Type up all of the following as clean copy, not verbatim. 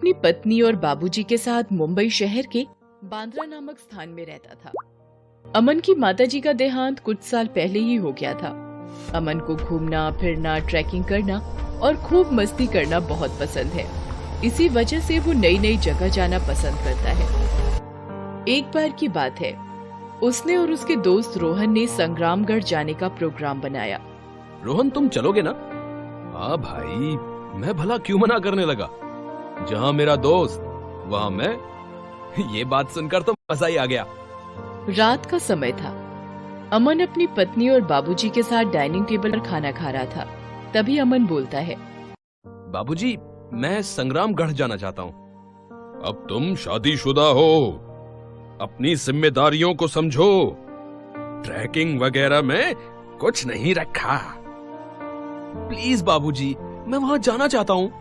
अपनी पत्नी और बाबूजी के साथ मुंबई शहर के बांद्रा नामक स्थान में रहता था। अमन की माताजी का देहांत कुछ साल पहले ही हो गया था। अमन को घूमना फिरना, ट्रैकिंग करना और खूब मस्ती करना बहुत पसंद है। इसी वजह से वो नई नई जगह जाना पसंद करता है। एक बार की बात है, उसने और उसके दोस्त रोहन ने संग्रामगढ़ जाने का प्रोग्राम बनाया। रोहन, तुम चलोगे ना? हाँ भाई, मैं भला क्यों मना करने लगा। जहाँ मेरा दोस्त वहाँ मैं। ये बात सुनकर तो मजा ही आ गया। रात का समय था। अमन अपनी पत्नी और बाबूजी के साथ डाइनिंग टेबल पर खाना खा रहा था। तभी अमन बोलता है, बाबूजी, मैं संग्रामगढ़ जाना चाहता हूँ। अब तुम शादीशुदा हो, अपनी जिम्मेदारियों को समझो। ट्रैकिंग वगैरह में कुछ नहीं रखा। प्लीज बाबूजी, मैं वहाँ जाना चाहता हूँ।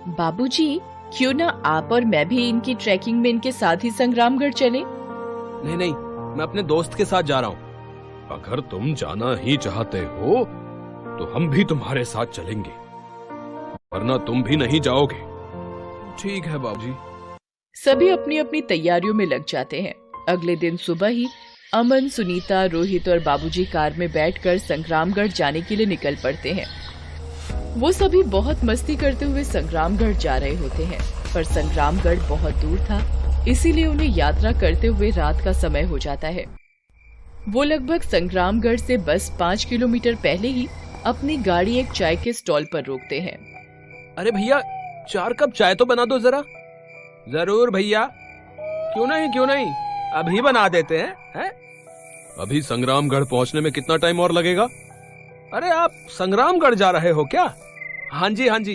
बाबूजी, क्यों ना आप और मैं भी इनकी ट्रैकिंग में इनके साथ ही संग्रामगढ़ चलें? नहीं नहीं, मैं अपने दोस्त के साथ जा रहा हूँ। अगर तुम जाना ही चाहते हो तो हम भी तुम्हारे साथ चलेंगे, वरना तुम भी नहीं जाओगे। ठीक है बाबूजी। सभी अपनी अपनी तैयारियों में लग जाते हैं। अगले दिन सुबह ही अमन, सुनीता, रोहित और बाबूजी कार में बैठकर संग्रामगढ़ जाने के लिए निकल पड़ते हैं। वो सभी बहुत मस्ती करते हुए संग्रामगढ़ जा रहे होते हैं, पर संग्रामगढ़ बहुत दूर था, इसीलिए उन्हें यात्रा करते हुए रात का समय हो जाता है। वो लगभग संग्रामगढ़ से बस 5 किलोमीटर पहले ही अपनी गाड़ी एक चाय के स्टॉल पर रोकते हैं। अरे भैया, 4 कप चाय तो बना दो जरा। जरूर भैया, क्यों नहीं, अभी बना देते हैं? अभी संग्रामगढ़ पहुंचने में कितना टाइम और लगेगा? अरे आप संग्रामगढ़ जा रहे हो क्या? हाँ जी।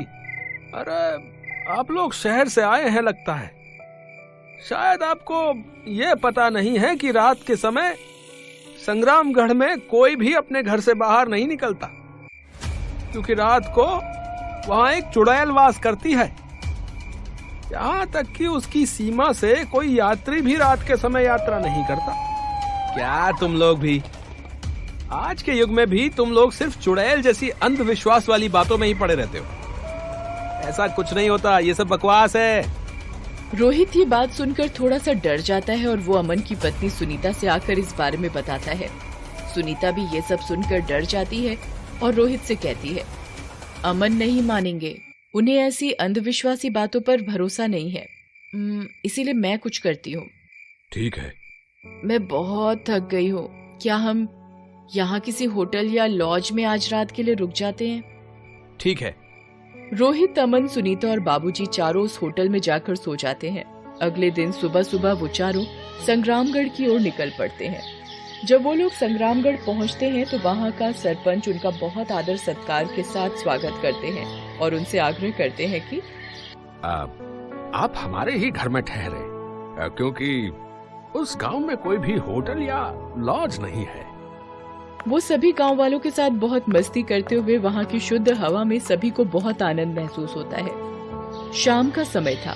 अरे आप लोग शहर से आए हैं लगता है। शायद आपको ये पता नहीं है कि रात के समय संग्रामगढ़ में कोई भी अपने घर से बाहर नहीं निकलता, क्योंकि रात को वहां एक चुड़ैल वास करती है। यहाँ तक कि उसकी सीमा से कोई यात्री भी रात के समय यात्रा नहीं करता। क्या तुम लोग भी आज के युग में भी तुम लोग सिर्फ चुड़ैल जैसी अंधविश्वास वाली बातों में ही पड़े रहते हो? ऐसा कुछ नहीं होता, ये सब बकवास है। रोहित ये बात सुनकर थोड़ा सा डर जाता है और वो अमन की पत्नी सुनीता से आकर इस बारे में बताता है। सुनीता भी ये सब सुनकर डर जाती है और रोहित से कहती है, अमन नहीं मानेंगे, उन्हें ऐसी अंधविश्वासी बातों पर भरोसा नहीं है, इसीलिए मैं कुछ करती हूँ। ठीक है। मैं बहुत थक गई हूँ, क्या हम यहाँ किसी होटल या लॉज में आज रात के लिए रुक जाते हैं? ठीक है। रोहित, अमन, सुनीता और बाबूजी चारों उस होटल में जाकर सो जाते हैं। अगले दिन सुबह सुबह वो चारों संग्रामगढ़ की ओर निकल पड़ते हैं। जब वो लोग संग्रामगढ़ पहुंचते हैं तो वहाँ का सरपंच उनका बहुत आदर सत्कार के साथ स्वागत करते हैं और उनसे आग्रह करते हैं कि आप हमारे ही घर में ठहरे, क्योंकि उस गांव में कोई भी होटल या लॉज नहीं है। वो सभी गांव वालों के साथ बहुत मस्ती करते हुए वहाँ की शुद्ध हवा में सभी को बहुत आनंद महसूस होता है। शाम का समय था।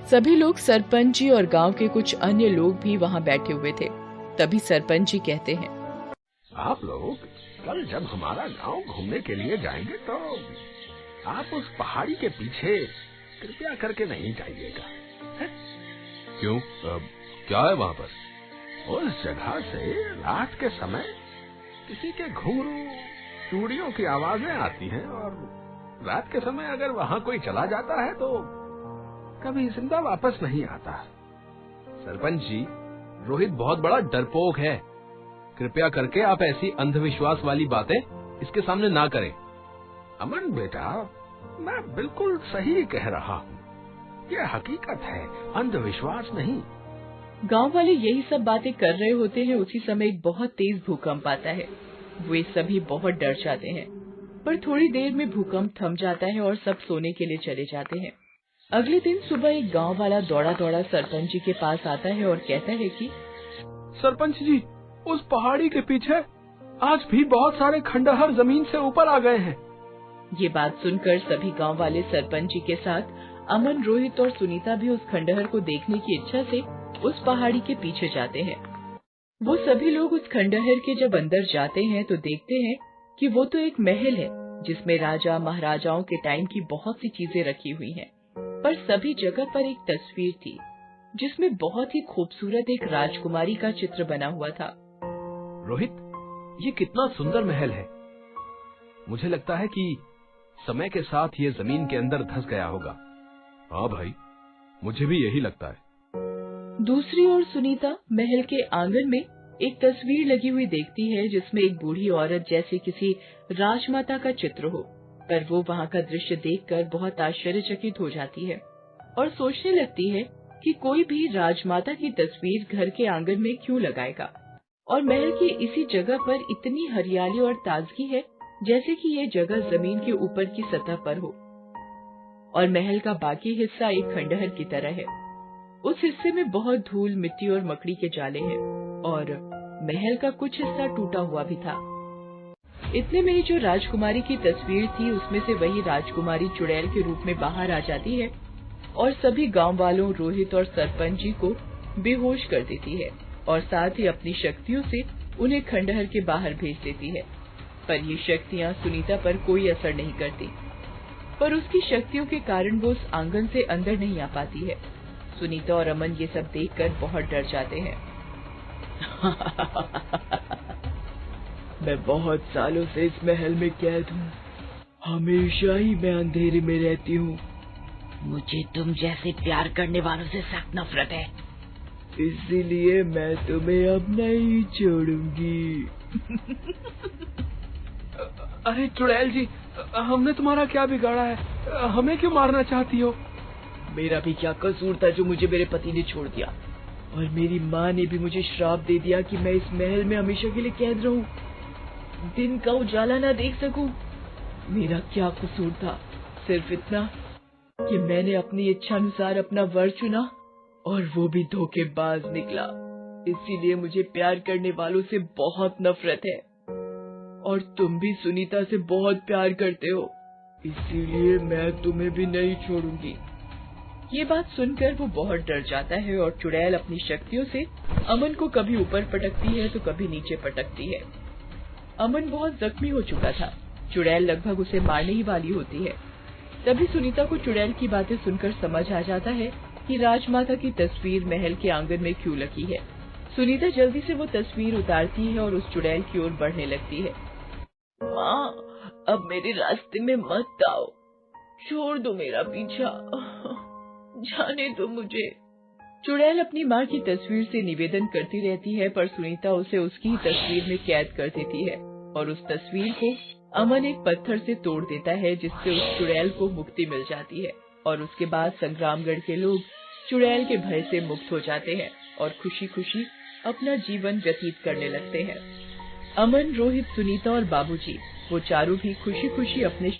सभी लोग, सरपंच जी और गांव के कुछ अन्य लोग भी वहाँ बैठे हुए थे। तभी सरपंच जी कहते हैं, आप लोग कल जब हमारा गांव घूमने के लिए जाएंगे तो आप उस पहाड़ी के पीछे कृपया करके नहीं जाइएगा। क्यों? क्या है वहाँ पर? उस जगह से रात के समय किसी के घुंघरू चूड़ियों की आवाजें आती हैं, और रात के समय अगर वहाँ कोई चला जाता है तो कभी जिंदा वापस नहीं आता। सरपंच जी, रोहित बहुत बड़ा डरपोक है। कृपया करके आप ऐसी अंधविश्वास वाली बातें इसके सामने ना करें। अमन बेटा, मैं बिल्कुल सही कह रहा हूँ, ये हकीकत है, अंधविश्वास नहीं। गांव वाले यही सब बातें कर रहे होते हैं। उसी समय एक बहुत तेज भूकंप आता है। वे सभी बहुत डर जाते हैं, पर थोड़ी देर में भूकंप थम जाता है और सब सोने के लिए चले जाते हैं। अगले दिन सुबह एक गांव वाला दौड़ा दौड़ा सरपंच जी के पास आता है और कहता है कि सरपंच जी, उस पहाड़ी के पीछे आज भी बहुत सारे खंडहर जमीन से ऊपर आ गए हैं। ये बात सुनकर सभी गांव वाले सरपंच जी के साथ अमन, रोहित और सुनीता भी उस खंडहर को देखने की इच्छा से उस पहाड़ी के पीछे जाते हैं। वो सभी लोग उस खंडहर के जब अंदर जाते हैं तो देखते हैं कि वो तो एक महल है जिसमें राजा महाराजाओं के टाइम की बहुत सी चीजें रखी हुई हैं। पर सभी जगह पर एक तस्वीर थी जिसमें बहुत ही खूबसूरत एक राजकुमारी का चित्र बना हुआ था। रोहित, ये कितना सुंदर महल है। मुझे लगता है कि समय के साथ ये जमीन के अंदर धंस गया होगा। हाँ भाई, मुझे भी यही लगता है। दूसरी ओर सुनीता महल के आंगन में एक तस्वीर लगी हुई देखती है जिसमें एक बूढ़ी औरत जैसे किसी राजमाता का चित्र हो, पर वो वहाँ का दृश्य देखकर बहुत आश्चर्यचकित हो जाती है और सोचने लगती है कि कोई भी राजमाता की तस्वीर घर के आंगन में क्यों लगाएगा, और महल की इसी जगह पर इतनी हरियाली और ताजगी है जैसे कि ये जगह जमीन के ऊपर की सतह पर हो, और महल का बाकी हिस्सा एक खंडहर की तरह है। उस हिस्से में बहुत धूल, मिट्टी और मकड़ी के जाले हैं, और महल का कुछ हिस्सा टूटा हुआ भी था। इतने में ही जो राजकुमारी की तस्वीर थी उसमें से वही राजकुमारी चुड़ैल के रूप में बाहर आ जाती है और सभी गांव वालों, रोहित और सरपंच जी को बेहोश कर देती है और साथ ही अपनी शक्तियों से उन्हें खंडहर के बाहर भेज देती है। पर ये शक्तियाँ सुनीता पर कोई असर नहीं करती, पर उसकी शक्तियों के कारण वो उस आंगन से अंदर नहीं आ पाती है। सुनीता और अमन ये सब देखकर बहुत डर जाते हैं। मैं बहुत सालों से इस महल में कैद हूँ, हमेशा ही मैं अंधेरे में रहती हूँ। मुझे तुम जैसे प्यार करने वालों से सख्त नफरत है, इसीलिए मैं तुम्हें अब नहीं छोड़ूंगी। अरे चुड़ैल जी, हमने तुम्हारा क्या बिगाड़ा है? हमें क्यों मारना चाहती हो? मेरा भी क्या कसूर था जो मुझे मेरे पति ने छोड़ दिया, और मेरी माँ ने भी मुझे श्राप दे दिया कि मैं इस महल में हमेशा के लिए कैद रहूं, दिन का उजाला ना देख सकूं। मेरा क्या कसूर था? सिर्फ इतना कि मैंने अपनी इच्छा अनुसार अपना वर चुना और वो भी धोखेबाज निकला। इसीलिए मुझे प्यार करने वालों से बहुत नफरत है, और तुम भी सुनीता से बहुत प्यार करते हो, इसीलिए मैं तुम्हें भी नहीं छोड़ूंगी। ये बात सुनकर वो बहुत डर जाता है और चुड़ैल अपनी शक्तियों से अमन को कभी ऊपर पटकती है तो कभी नीचे पटकती है। अमन बहुत जख्मी हो चुका था, चुड़ैल लगभग उसे मारने ही वाली होती है। तभी सुनीता को चुड़ैल की बातें सुनकर समझ आ जाता है कि राजमाता की तस्वीर महल के आंगन में क्यों लगी है। सुनीता जल्दी से वो तस्वीर उतारती है और उस चुड़ैल की ओर बढ़ने लगती है। माँ, अब मेरे रास्ते में मत आओ, छोड़ दो मेरा पीछा, जाने दो मुझे। चुड़ैल अपनी माँ की तस्वीर से निवेदन करती रहती है, पर सुनीता उसे उसकी ही तस्वीर में कैद कर देती है और उस तस्वीर को अमन एक पत्थर से तोड़ देता है, जिससे उस चुड़ैल को मुक्ति मिल जाती है। और उसके बाद संग्रामगढ़ के लोग चुड़ैल के भय से मुक्त हो जाते हैं और खुशी खुशी अपना जीवन व्यतीत करने लगते हैं। अमन, रोहित, सुनीता और बाबूजी, वो चारों भी खुशी खुशी अपने